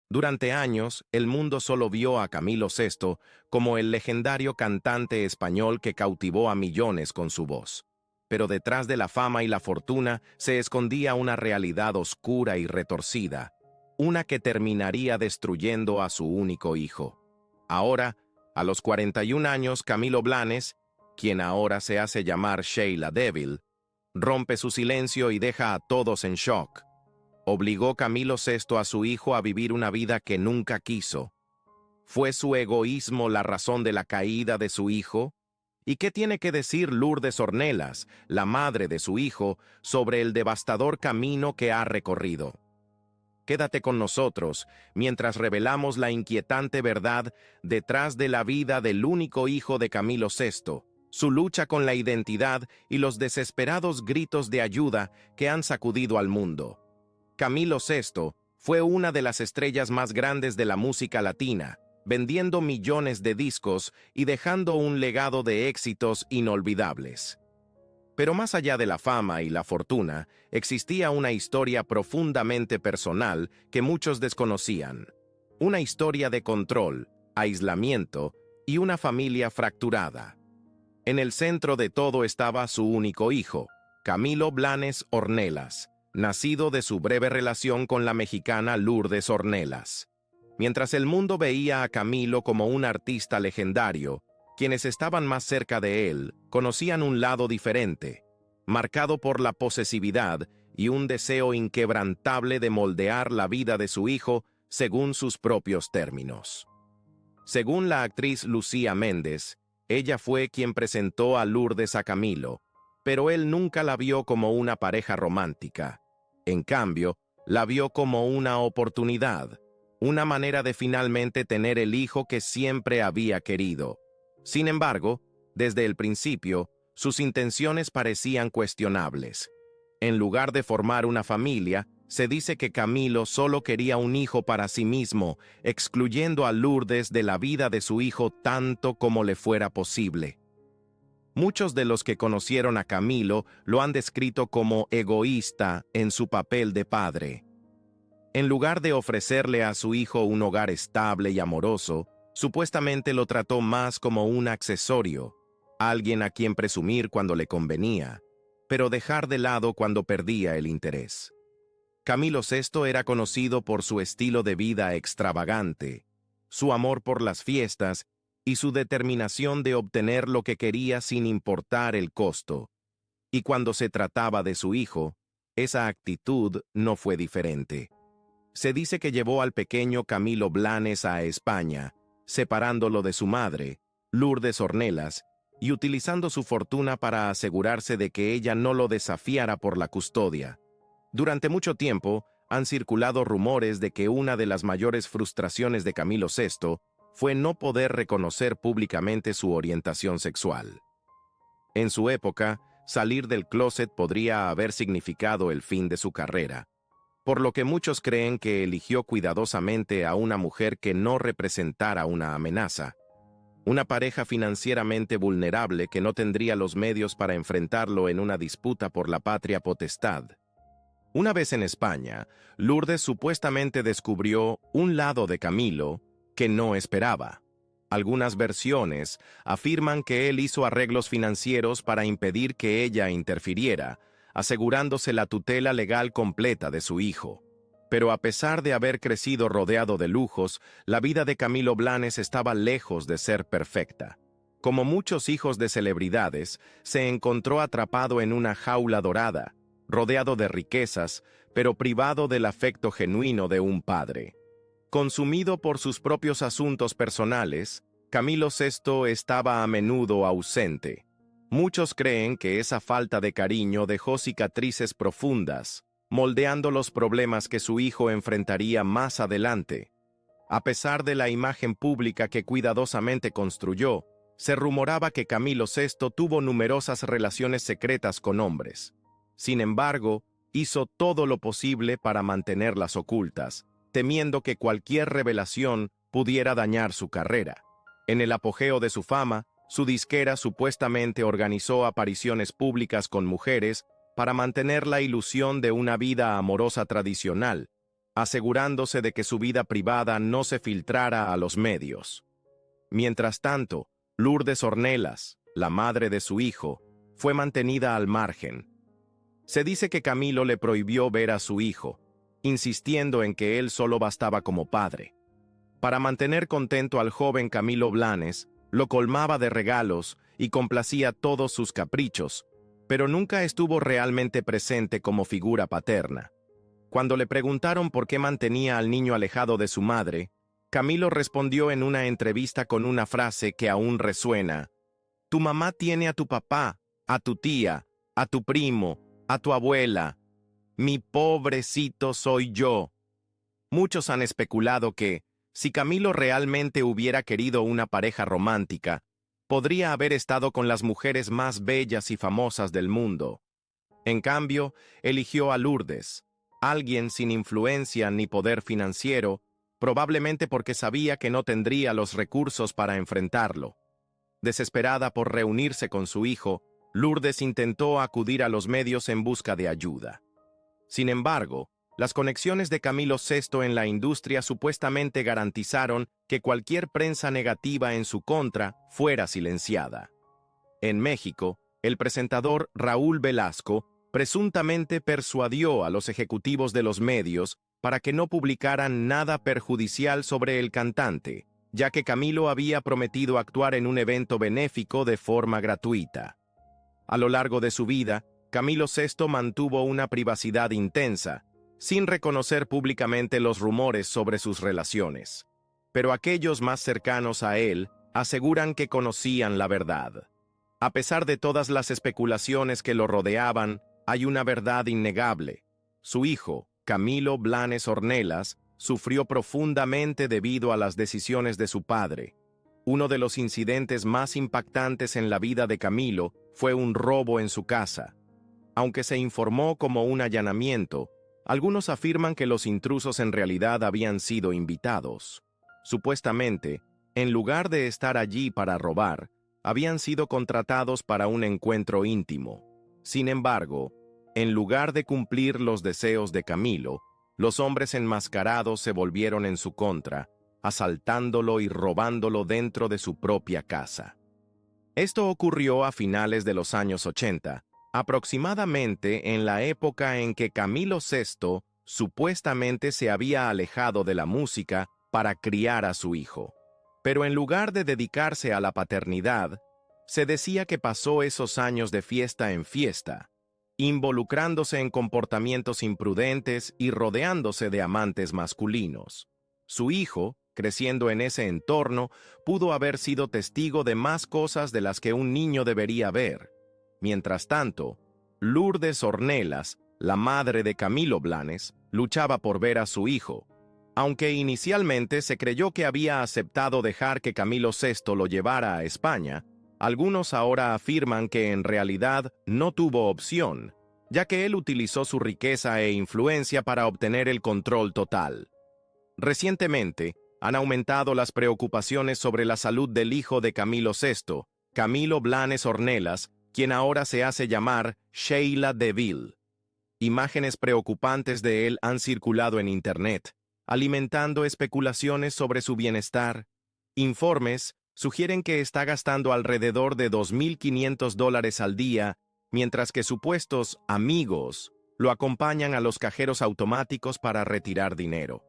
Durante años, el mundo solo vio a Camilo VI como el legendario cantante español que cautivó a millones con su voz. Pero detrás de la fama y la fortuna se escondía una realidad oscura y retorcida, una que terminaría destruyendo a su único hijo. Ahora, a los 41 años, Camilo Blanes, quien ahora se hace llamar Sheila Devil, rompe su silencio y deja a todos en shock. Obligó Camilo VI a su hijo a vivir una vida que nunca quiso. ¿Fue su egoísmo la razón de la caída de su hijo? ¿Y qué tiene que decir Lourdes Ornelas, la madre de su hijo, sobre el devastador camino que ha recorrido? Quédate con nosotros mientras revelamos la inquietante verdad detrás de la vida del único hijo de Camilo VI, su lucha con la identidad y los desesperados gritos de ayuda que han sacudido al mundo. Camilo VI fue una de las estrellas más grandes de la música latina, vendiendo millones de discos y dejando un legado de éxitos inolvidables. Pero más allá de la fama y la fortuna, existía una historia profundamente personal que muchos desconocían. Una historia de control, aislamiento y una familia fracturada. En el centro de todo estaba su único hijo, Camilo Blanes Ornelas, nacido de su breve relación con la mexicana Lourdes Ornelas. Mientras el mundo veía a Camilo como un artista legendario, quienes estaban más cerca de él conocían un lado diferente, marcado por la posesividad y un deseo inquebrantable de moldear la vida de su hijo según sus propios términos. Según la actriz Lucía Méndez, ella fue quien presentó a Lourdes a Camilo, pero él nunca la vio como una pareja romántica. En cambio, la vio como una oportunidad, una manera de finalmente tener el hijo que siempre había querido. Sin embargo, desde el principio, sus intenciones parecían cuestionables. En lugar de formar una familia, se dice que Camilo solo quería un hijo para sí mismo, excluyendo a Lourdes de la vida de su hijo tanto como le fuera posible. Muchos de los que conocieron a Camilo lo han descrito como egoísta en su papel de padre. En lugar de ofrecerle a su hijo un hogar estable y amoroso, supuestamente lo trató más como un accesorio, alguien a quien presumir cuando le convenía, pero dejar de lado cuando perdía el interés. Camilo VI era conocido por su estilo de vida extravagante, su amor por las fiestas y su determinación de obtener lo que quería sin importar el costo. Y cuando se trataba de su hijo, esa actitud no fue diferente. Se dice que llevó al pequeño Camilo Blanes a España, separándolo de su madre, Lourdes Ornelas, y utilizando su fortuna para asegurarse de que ella no lo desafiara por la custodia. Durante mucho tiempo, han circulado rumores de que una de las mayores frustraciones de Camilo VI fue no poder reconocer públicamente su orientación sexual. En su época, salir del closet podría haber significado el fin de su carrera, por lo que muchos creen que eligió cuidadosamente a una mujer que no representara una amenaza, una pareja financieramente vulnerable que no tendría los medios para enfrentarlo en una disputa por la patria potestad. Una vez en España, Lourdes supuestamente descubrió un lado de Camilo que no esperaba. Algunas versiones afirman que él hizo arreglos financieros para impedir que ella interfiriera, asegurándose la tutela legal completa de su hijo. Pero a pesar de haber crecido rodeado de lujos, la vida de Camilo Blanes estaba lejos de ser perfecta. Como muchos hijos de celebridades, se encontró atrapado en una jaula dorada, rodeado de riquezas, pero privado del afecto genuino de un padre. Consumido por sus propios asuntos personales, Camilo VI estaba a menudo ausente. Muchos creen que esa falta de cariño dejó cicatrices profundas, moldeando los problemas que su hijo enfrentaría más adelante. A pesar de la imagen pública que cuidadosamente construyó, se rumoraba que Camilo VI tuvo numerosas relaciones secretas con hombres. Sin embargo, hizo todo lo posible para mantenerlas ocultas, temiendo que cualquier revelación pudiera dañar su carrera. En el apogeo de su fama, su disquera supuestamente organizó apariciones públicas con mujeres para mantener la ilusión de una vida amorosa tradicional, asegurándose de que su vida privada no se filtrara a los medios. Mientras tanto, Lourdes Ornelas, la madre de su hijo, fue mantenida al margen. Se dice que Camilo le prohibió ver a su hijo, insistiendo en que él solo bastaba como padre. Para mantener contento al joven Camilo Blanes, lo colmaba de regalos y complacía todos sus caprichos, pero nunca estuvo realmente presente como figura paterna. Cuando le preguntaron por qué mantenía al niño alejado de su madre, Camilo respondió en una entrevista con una frase que aún resuena: «Tu mamá tiene a tu papá, a tu tía, a tu primo, a tu abuela. Mi pobrecito soy yo». Muchos han especulado que, si Camilo realmente hubiera querido una pareja romántica, podría haber estado con las mujeres más bellas y famosas del mundo. En cambio, eligió a Lourdes, alguien sin influencia ni poder financiero, probablemente porque sabía que no tendría los recursos para enfrentarlo. Desesperada por reunirse con su hijo, Lourdes intentó acudir a los medios en busca de ayuda. Sin embargo, las conexiones de Camilo VI en la industria supuestamente garantizaron que cualquier prensa negativa en su contra fuera silenciada. En México, el presentador Raúl Velasco presuntamente persuadió a los ejecutivos de los medios para que no publicaran nada perjudicial sobre el cantante, ya que Camilo había prometido actuar en un evento benéfico de forma gratuita. A lo largo de su vida, Camilo VI mantuvo una privacidad intensa, sin reconocer públicamente los rumores sobre sus relaciones. Pero aquellos más cercanos a él aseguran que conocían la verdad. A pesar de todas las especulaciones que lo rodeaban, hay una verdad innegable. Su hijo, Camilo Blanes Ornelas, sufrió profundamente debido a las decisiones de su padre. Uno de los incidentes más impactantes en la vida de Camilo fue un robo en su casa. Aunque se informó como un allanamiento, algunos afirman que los intrusos en realidad habían sido invitados. Supuestamente, en lugar de estar allí para robar, habían sido contratados para un encuentro íntimo. Sin embargo, en lugar de cumplir los deseos de Camilo, los hombres enmascarados se volvieron en su contra, asaltándolo y robándolo dentro de su propia casa. Esto ocurrió a finales de los años 80, aproximadamente en la época en que Camilo VI supuestamente se había alejado de la música para criar a su hijo. Pero en lugar de dedicarse a la paternidad, se decía que pasó esos años de fiesta en fiesta, involucrándose en comportamientos imprudentes y rodeándose de amantes masculinos. Su hijo, creciendo en ese entorno, pudo haber sido testigo de más cosas de las que un niño debería ver. Mientras tanto, Lourdes Ornelas, la madre de Camilo Blanes, luchaba por ver a su hijo. Aunque inicialmente se creyó que había aceptado dejar que Camilo VI lo llevara a España, algunos ahora afirman que en realidad no tuvo opción, ya que él utilizó su riqueza e influencia para obtener el control total. Recientemente, han aumentado las preocupaciones sobre la salud del hijo de Camilo VI, Camilo Blanes Ornelas, quien ahora se hace llamar Sheila Deville. Imágenes preocupantes de él han circulado en Internet, alimentando especulaciones sobre su bienestar. Informes sugieren que está gastando alrededor de $2.500 al día, mientras que supuestos amigos lo acompañan a los cajeros automáticos para retirar dinero.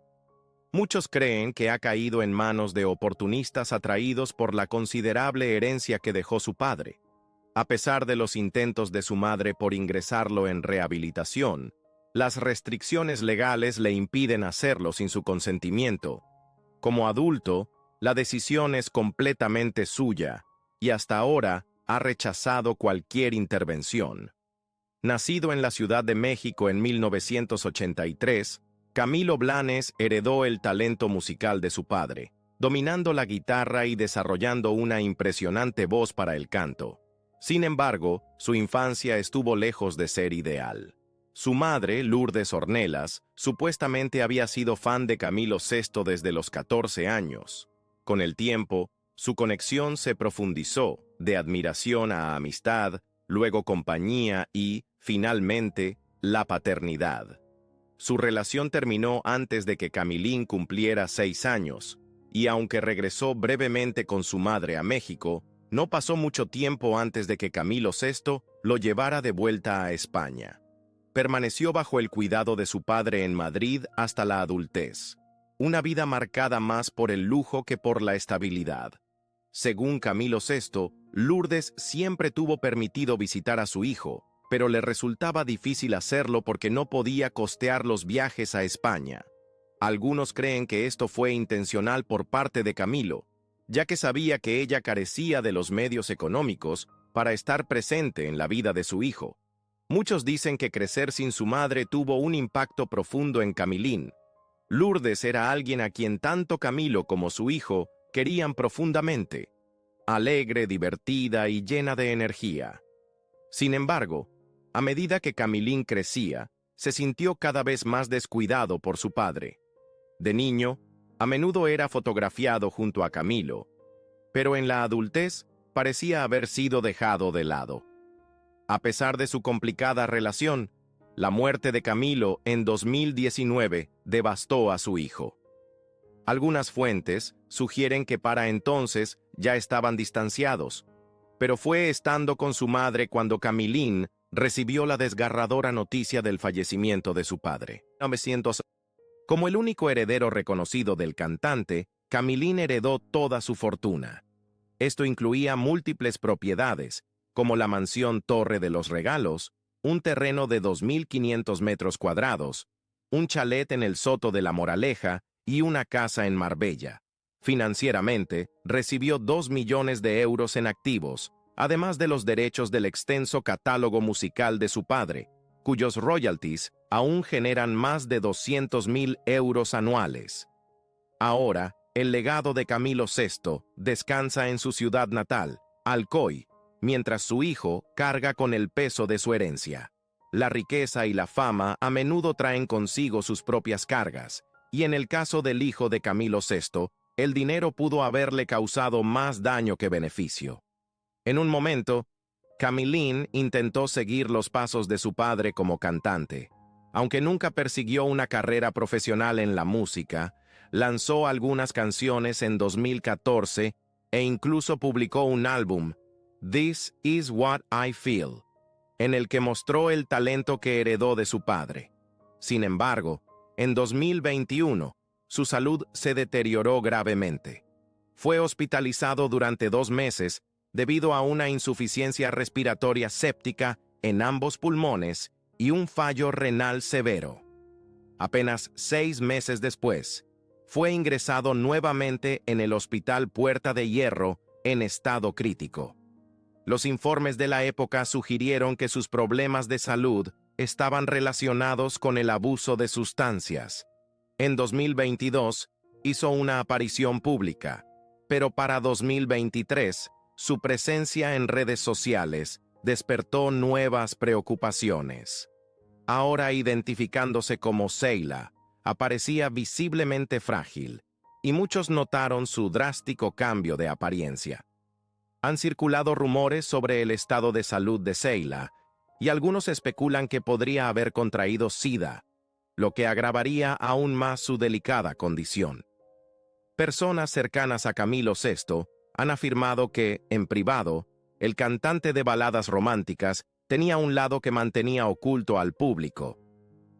Muchos creen que ha caído en manos de oportunistas atraídos por la considerable herencia que dejó su padre. A pesar de los intentos de su madre por ingresarlo en rehabilitación, las restricciones legales le impiden hacerlo sin su consentimiento. Como adulto, la decisión es completamente suya, y hasta ahora ha rechazado cualquier intervención. Nacido en la Ciudad de México en 1983, Camilo Blanes heredó el talento musical de su padre, dominando la guitarra y desarrollando una impresionante voz para el canto. Sin embargo, su infancia estuvo lejos de ser ideal. Su madre, Lourdes Ornelas, supuestamente había sido fan de Camilo VI desde los 14 años. Con el tiempo, su conexión se profundizó, de admiración a amistad, luego compañía y, finalmente, la paternidad. Su relación terminó antes de que Camilín cumpliera 6 años, y aunque regresó brevemente con su madre a México, no pasó mucho tiempo antes de que Camilo VI lo llevara de vuelta a España. Permaneció bajo el cuidado de su padre en Madrid hasta la adultez, una vida marcada más por el lujo que por la estabilidad. Según Camilo VI, Lourdes siempre tuvo permitido visitar a su hijo, pero le resultaba difícil hacerlo porque no podía costear los viajes a España. Algunos creen que esto fue intencional por parte de Camilo, ya que sabía que ella carecía de los medios económicos para estar presente en la vida de su hijo. Muchos dicen que crecer sin su madre tuvo un impacto profundo en Camilín. Lourdes era alguien a quien tanto Camilo como su hijo querían profundamente, alegre, divertida y llena de energía. Sin embargo, a medida que Camilín crecía, se sintió cada vez más descuidado por su padre. De niño, a menudo era fotografiado junto a Camilo, pero en la adultez parecía haber sido dejado de lado. A pesar de su complicada relación, la muerte de Camilo en 2019 devastó a su hijo. Algunas fuentes sugieren que para entonces ya estaban distanciados, pero fue estando con su madre cuando Camilín recibió la desgarradora noticia del fallecimiento de su padre. Como el único heredero reconocido del cantante, Camilín heredó toda su fortuna. Esto incluía múltiples propiedades, como la mansión Torre de los Regalos, un terreno de 2.500 metros cuadrados, un chalet en el Soto de la Moraleja y una casa en Marbella. Financieramente, recibió 2 millones de euros en activos, además de los derechos del extenso catálogo musical de su padre, cuyos royalties aún generan más de 200.000 euros anuales. Ahora, el legado de Camilo VI descansa en su ciudad natal, Alcoy, mientras su hijo carga con el peso de su herencia. La riqueza y la fama a menudo traen consigo sus propias cargas, y en el caso del hijo de Camilo VI, el dinero pudo haberle causado más daño que beneficio. En un momento, Camilín intentó seguir los pasos de su padre como cantante. Aunque nunca persiguió una carrera profesional en la música, lanzó algunas canciones en 2014 e incluso publicó un álbum, This Is What I Feel, en el que mostró el talento que heredó de su padre. Sin embargo, en 2021, su salud se deterioró gravemente. Fue hospitalizado durante 2 meses debido a una insuficiencia respiratoria séptica en ambos pulmones y un fallo renal severo. Apenas 6 meses después, fue ingresado nuevamente en el Hospital Puerta de Hierro en estado crítico. Los informes de la época sugirieron que sus problemas de salud estaban relacionados con el abuso de sustancias. En 2022, hizo una aparición pública, pero para 2023, su presencia en redes sociales despertó nuevas preocupaciones. Ahora identificándose como Sheila, aparecía visiblemente frágil, y muchos notaron su drástico cambio de apariencia. Han circulado rumores sobre el estado de salud de Sheila, y algunos especulan que podría haber contraído SIDA, lo que agravaría aún más su delicada condición. Personas cercanas a Camilo VI han afirmado que, en privado, el cantante de baladas románticas tenía un lado que mantenía oculto al público.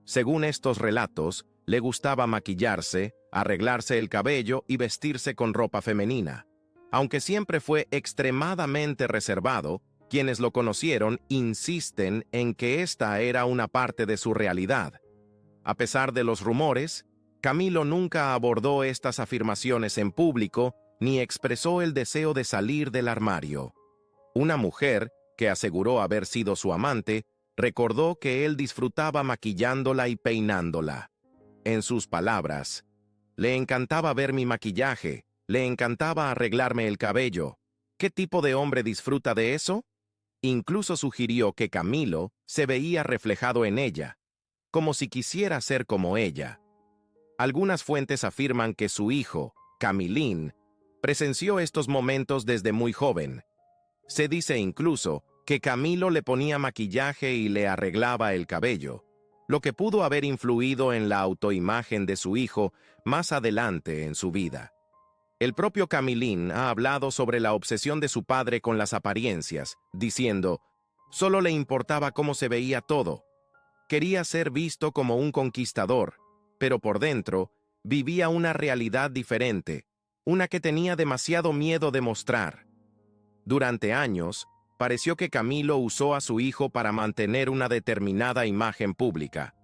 Según estos relatos, le gustaba maquillarse, arreglarse el cabello y vestirse con ropa femenina. Aunque siempre fue extremadamente reservado, quienes lo conocieron insisten en que esta era una parte de su realidad. A pesar de los rumores, Camilo nunca abordó estas afirmaciones en público ni expresó el deseo de salir del armario. Una mujer, que aseguró haber sido su amante, recordó que él disfrutaba maquillándola y peinándola. En sus palabras, «Le encantaba ver mi maquillaje, le encantaba arreglarme el cabello. ¿Qué tipo de hombre disfruta de eso?». Incluso sugirió que Camilo se veía reflejado en ella, como si quisiera ser como ella. Algunas fuentes afirman que su hijo, Camilín, presenció estos momentos desde muy joven. Se dice incluso que Camilo le ponía maquillaje y le arreglaba el cabello. lo que pudo haber influido en la autoimagen de su hijo más adelante en su vida. El propio Camilín ha hablado sobre la obsesión de su padre con las apariencias, diciendo, solo le importaba cómo se veía todo. Quería ser visto como un conquistador, pero por dentro vivía una realidad diferente, una que tenía demasiado miedo de mostrar. Durante años, pareció que Camilo usó a su hijo para mantener una determinada imagen pública.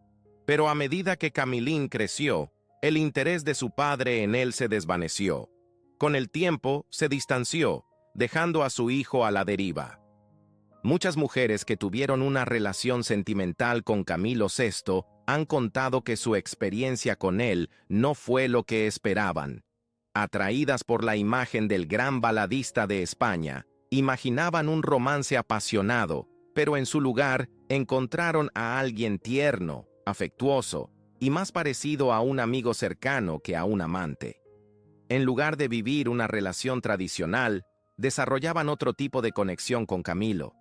Pero a medida que Camilín creció, el interés de su padre en él se desvaneció. Con el tiempo, se distanció, dejando a su hijo a la deriva. Muchas mujeres que tuvieron una relación sentimental con Camilo VI han contado que su experiencia con él no fue lo que esperaban. Atraídas por la imagen del gran baladista de España, imaginaban un romance apasionado, pero en su lugar encontraron a alguien tierno, afectuoso y más parecido a un amigo cercano que a un amante. En lugar de vivir una relación tradicional, desarrollaban otro tipo de conexión con Camilo.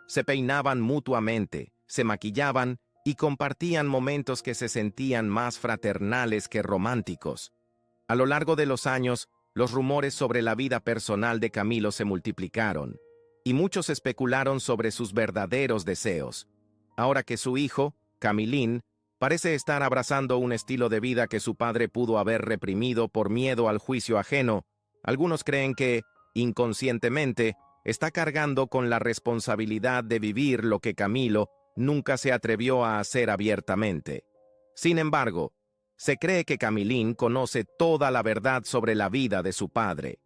Se peinaban mutuamente, se maquillaban y compartían momentos que se sentían más fraternales que románticos. A lo largo de los años, los rumores sobre la vida personal de Camilo se multiplicaron, y muchos especularon sobre sus verdaderos deseos. Ahora que su hijo, Camilín, parece estar abrazando un estilo de vida que su padre pudo haber reprimido por miedo al juicio ajeno, algunos creen que, inconscientemente, está cargando con la responsabilidad de vivir lo que Camilo nunca se atrevió a hacer abiertamente. Sin embargo, se cree que Camilín conoce toda la verdad sobre la vida de su padre.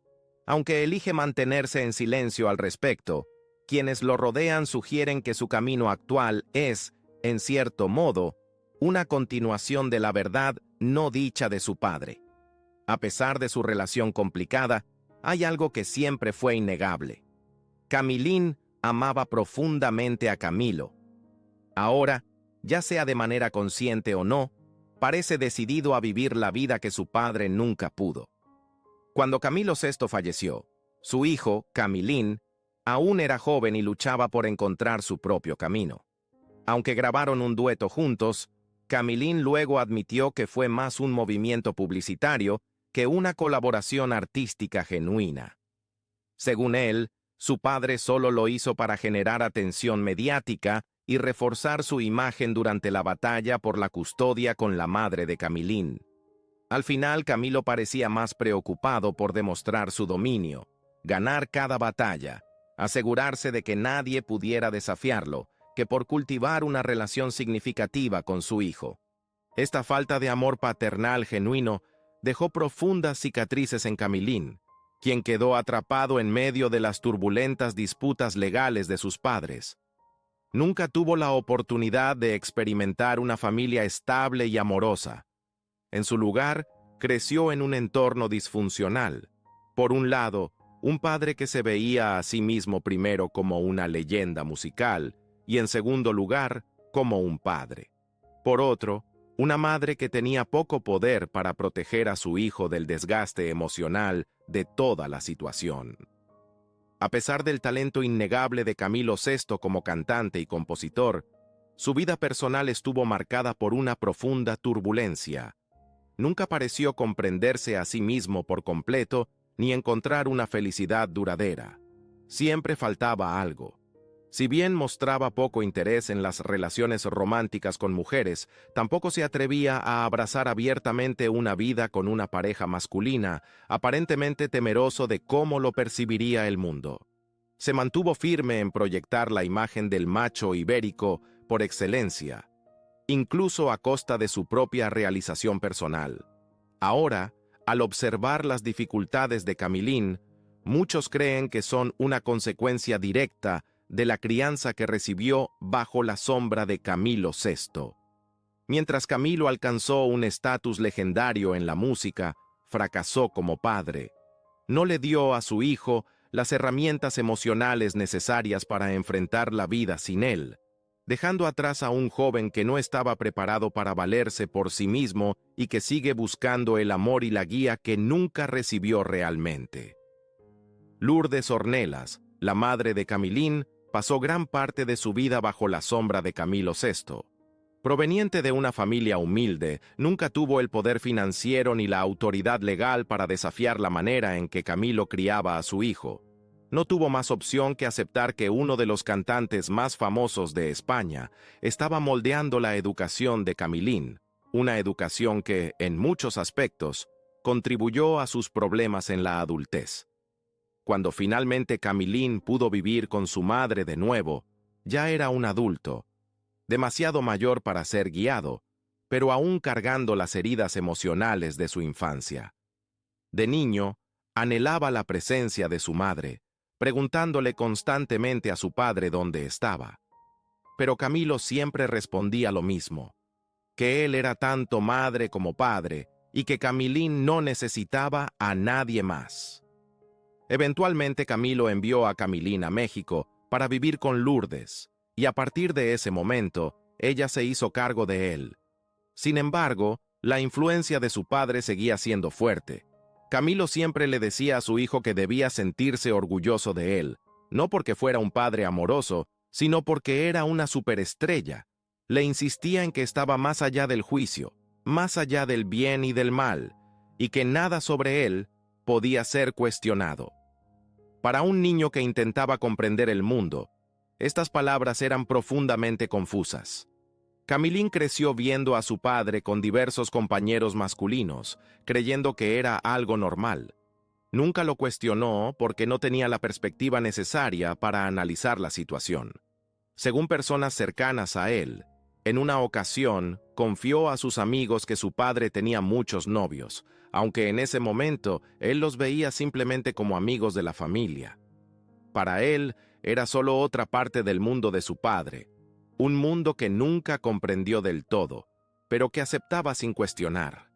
Aunque elige mantenerse en silencio al respecto, quienes lo rodean sugieren que su camino actual es, en cierto modo, una continuación de la verdad no dicha de su padre. A pesar de su relación complicada, hay algo que siempre fue innegable. Camilín amaba profundamente a Camilo. Ahora, ya sea de manera consciente o no, parece decidido a vivir la vida que su padre nunca pudo. Cuando Camilo VI falleció, su hijo, Camilín, aún era joven y luchaba por encontrar su propio camino. Aunque grabaron un dueto juntos, Camilín luego admitió que fue más un movimiento publicitario que una colaboración artística genuina. Según él, su padre solo lo hizo para generar atención mediática y reforzar su imagen durante la batalla por la custodia con la madre de Camilín. Al final, Camilo parecía más preocupado por demostrar su dominio, ganar cada batalla, asegurarse de que nadie pudiera desafiarlo, que por cultivar una relación significativa con su hijo. Esta falta de amor paternal genuino dejó profundas cicatrices en Camilín, quien quedó atrapado en medio de las turbulentas disputas legales de sus padres. Nunca tuvo la oportunidad de experimentar una familia estable y amorosa. En su lugar, creció en un entorno disfuncional. Por un lado, un padre que se veía a sí mismo primero como una leyenda musical y en segundo lugar, como un padre. Por otro, una madre que tenía poco poder para proteger a su hijo del desgaste emocional de toda la situación. A pesar del talento innegable de Camilo VI como cantante y compositor, su vida personal estuvo marcada por una profunda turbulencia. Nunca pareció comprenderse a sí mismo por completo ni encontrar una felicidad duradera. Siempre faltaba algo. Si bien mostraba poco interés en las relaciones románticas con mujeres, tampoco se atrevía a abrazar abiertamente una vida con una pareja masculina, aparentemente temeroso de cómo lo percibiría el mundo. Se mantuvo firme en proyectar la imagen del macho ibérico por excelencia, incluso a costa de su propia realización personal. Ahora, al observar las dificultades de Camilín, muchos creen que son una consecuencia directa de la crianza que recibió bajo la sombra de Camilo VI. Mientras Camilo alcanzó un estatus legendario en la música, fracasó como padre. No le dio a su hijo las herramientas emocionales necesarias para enfrentar la vida sin él, dejando atrás a un joven que no estaba preparado para valerse por sí mismo y que sigue buscando el amor y la guía que nunca recibió realmente. Lourdes Ornelas, la madre de Camilín, pasó gran parte de su vida bajo la sombra de Camilo VI. Proveniente de una familia humilde, nunca tuvo el poder financiero ni la autoridad legal para desafiar la manera en que Camilo criaba a su hijo. No tuvo más opción que aceptar que uno de los cantantes más famosos de España estaba moldeando la educación de Camilín, una educación que, en muchos aspectos, contribuyó a sus problemas en la adultez. Cuando finalmente Camilín pudo vivir con su madre de nuevo, ya era un adulto, demasiado mayor para ser guiado, pero aún cargando las heridas emocionales de su infancia. De niño, anhelaba la presencia de su madre, preguntándole constantemente a su padre dónde estaba. Pero Camilo siempre respondía lo mismo, que él era tanto madre como padre y que Camilín no necesitaba a nadie más. Eventualmente Camilo envió a Camilín a México para vivir con Lourdes, y a partir de ese momento, ella se hizo cargo de él. Sin embargo, la influencia de su padre seguía siendo fuerte. Camilo siempre le decía a su hijo que debía sentirse orgulloso de él, no porque fuera un padre amoroso, sino porque era una superestrella. Le insistía en que estaba más allá del juicio, más allá del bien y del mal, y que nada sobre él podía ser cuestionado. Para un niño que intentaba comprender el mundo, estas palabras eran profundamente confusas. Camilín creció viendo a su padre con diversos compañeros masculinos, creyendo que era algo normal. Nunca lo cuestionó porque no tenía la perspectiva necesaria para analizar la situación. Según personas cercanas a él, en una ocasión confió a sus amigos que su padre tenía muchos novios, aunque en ese momento él los veía simplemente como amigos de la familia. Para él, era solo otra parte del mundo de su padre, un mundo que nunca comprendió del todo, pero que aceptaba sin cuestionar.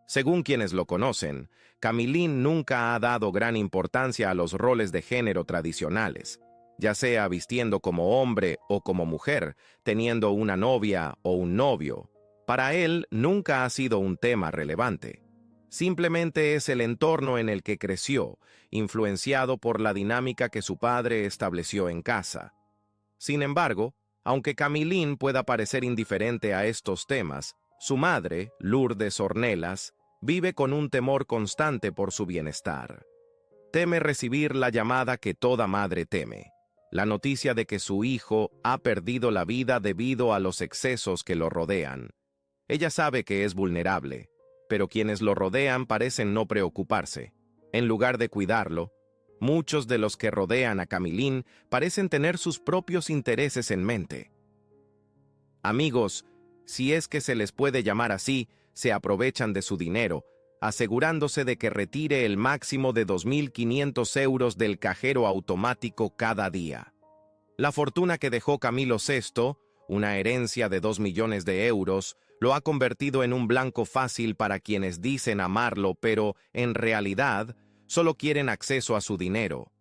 Según quienes lo conocen, Camilín nunca ha dado gran importancia a los roles de género tradicionales, ya sea vistiendo como hombre o como mujer, teniendo una novia o un novio. Para él nunca ha sido un tema relevante. Simplemente es el entorno en el que creció, influenciado por la dinámica que su padre estableció en casa. Sin embargo, aunque Camilín pueda parecer indiferente a estos temas, su madre, Lourdes Ornelas, vive con un temor constante por su bienestar. Teme recibir la llamada que toda madre teme, la noticia de que su hijo ha perdido la vida debido a los excesos que lo rodean. Ella sabe que es vulnerable, pero quienes lo rodean parecen no preocuparse. En lugar de cuidarlo, muchos de los que rodean a Camilín parecen tener sus propios intereses en mente. Amigos, si es que se les puede llamar así, se aprovechan de su dinero, asegurándose de que retire el máximo de 2.500 euros del cajero automático cada día. La fortuna que dejó Camilo VI, una herencia de 2 millones de euros, lo ha convertido en un blanco fácil para quienes dicen amarlo, pero, en realidad, solo quieren acceso a su dinero.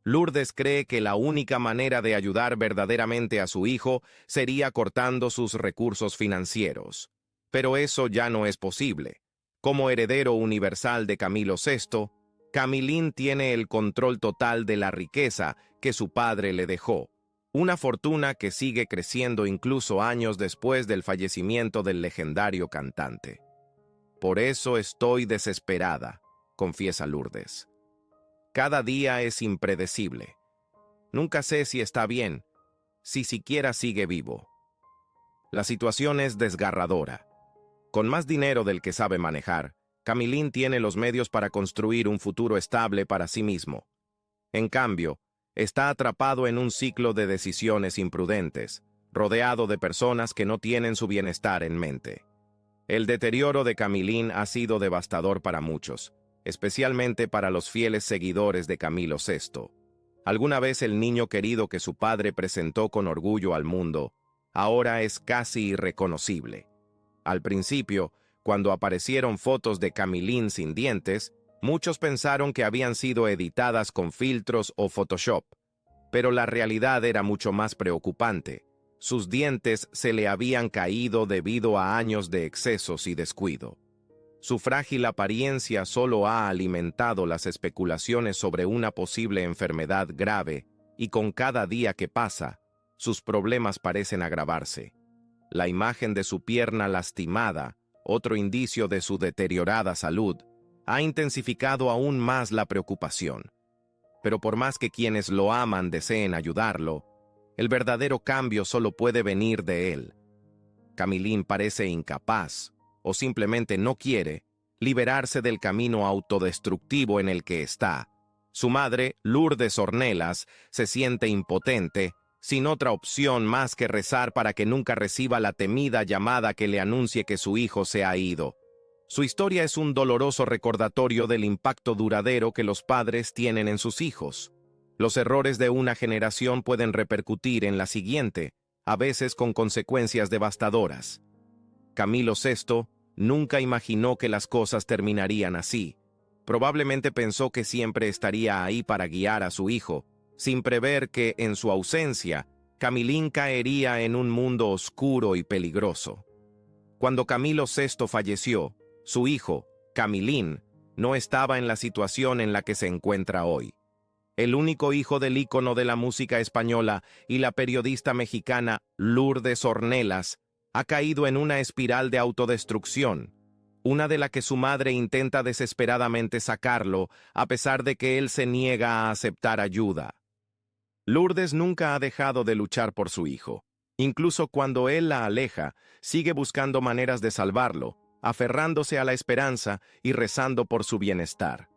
Lourdes cree que la única manera de ayudar verdaderamente a su hijo sería cortando sus recursos financieros. Pero eso ya no es posible. Como heredero universal de Camilo VI, Camilín tiene el control total de la riqueza que su padre le dejó, una fortuna que sigue creciendo incluso años después del fallecimiento del legendario cantante. Por eso estoy desesperada, confiesa Lourdes. Cada día es impredecible. Nunca sé si está bien, si siquiera sigue vivo. La situación es desgarradora. Con más dinero del que sabe manejar, Camilín tiene los medios para construir un futuro estable para sí mismo. En cambio, está atrapado en un ciclo de decisiones imprudentes, rodeado de personas que no tienen su bienestar en mente. El deterioro de Camilín ha sido devastador para muchos, especialmente para los fieles seguidores de Camilo VI. Alguna vez el niño querido que su padre presentó con orgullo al mundo, ahora es casi irreconocible. Al principio, cuando aparecieron fotos de Camilín sin dientes, muchos pensaron que habían sido editadas con filtros o Photoshop, pero la realidad era mucho más preocupante. Sus dientes se le habían caído debido a años de excesos y descuido. Su frágil apariencia solo ha alimentado las especulaciones sobre una posible enfermedad grave, y con cada día que pasa, sus problemas parecen agravarse. la imagen de su pierna lastimada, otro indicio de su deteriorada salud, ha intensificado aún más la preocupación. Pero por más que quienes lo aman deseen ayudarlo, el verdadero cambio solo puede venir de él. Camilín parece incapaz, o simplemente no quiere, liberarse del camino autodestructivo en el que está. Su madre, Lourdes Ornelas, se siente impotente, sin otra opción más que rezar para que nunca reciba la temida llamada que le anuncie que su hijo se ha ido. Su historia es un doloroso recordatorio del impacto duradero que los padres tienen en sus hijos. Los errores de una generación pueden repercutir en la siguiente, a veces con consecuencias devastadoras. Camilo VI nunca imaginó que las cosas terminarían así. Probablemente pensó que siempre estaría ahí para guiar a su hijo, sin prever que, en su ausencia, Camilín caería en un mundo oscuro y peligroso. Cuando Camilo VI falleció, su hijo, Camilín, no estaba en la situación en la que se encuentra hoy. El único hijo del ícono de la música española y la periodista mexicana Lourdes Ornelas ha caído en una espiral de autodestrucción, una de la que su madre intenta desesperadamente sacarlo, a pesar de que él se niega a aceptar ayuda. Lourdes nunca ha dejado de luchar por su hijo. Incluso cuando él la aleja, sigue buscando maneras de salvarlo, aferrándose a la esperanza y rezando por su bienestar.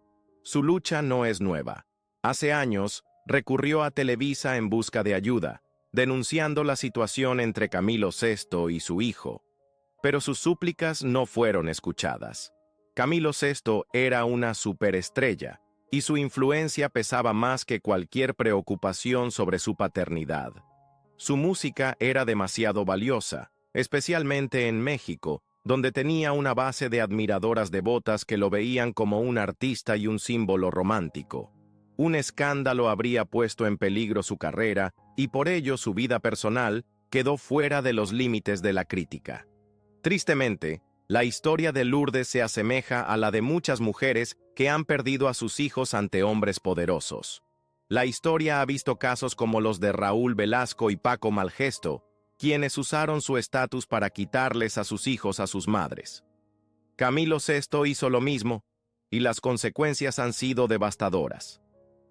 Su lucha no es nueva. Hace años, recurrió a Televisa en busca de ayuda, denunciando la situación entre Camilo VI y su hijo. Pero sus súplicas no fueron escuchadas. Camilo VI era una superestrella, y su influencia pesaba más que cualquier preocupación sobre su paternidad. Su música era demasiado valiosa, especialmente en México, donde tenía una base de admiradoras devotas que lo veían como un artista y un símbolo romántico. Un escándalo habría puesto en peligro su carrera y por ello su vida personal quedó fuera de los límites de la crítica. Tristemente, la historia de Lourdes se asemeja a la de muchas mujeres que han perdido a sus hijos ante hombres poderosos. La historia ha visto casos como los de Raúl Velasco y Paco Malgesto, quienes usaron su estatus para quitarles a sus hijos a sus madres. Camilo VI hizo lo mismo, y las consecuencias han sido devastadoras.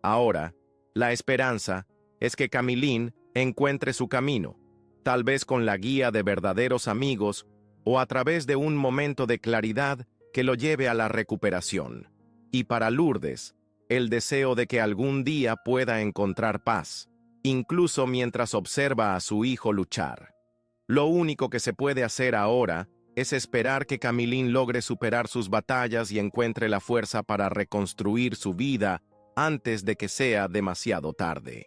Ahora, la esperanza es que Camilín encuentre su camino, tal vez con la guía de verdaderos amigos o a través de un momento de claridad que lo lleve a la recuperación. Y para Lourdes, el deseo de que algún día pueda encontrar paz, incluso mientras observa a su hijo luchar. Lo único que se puede hacer ahora es esperar que Camilín logre superar sus batallas y encuentre la fuerza para reconstruir su vida antes de que sea demasiado tarde.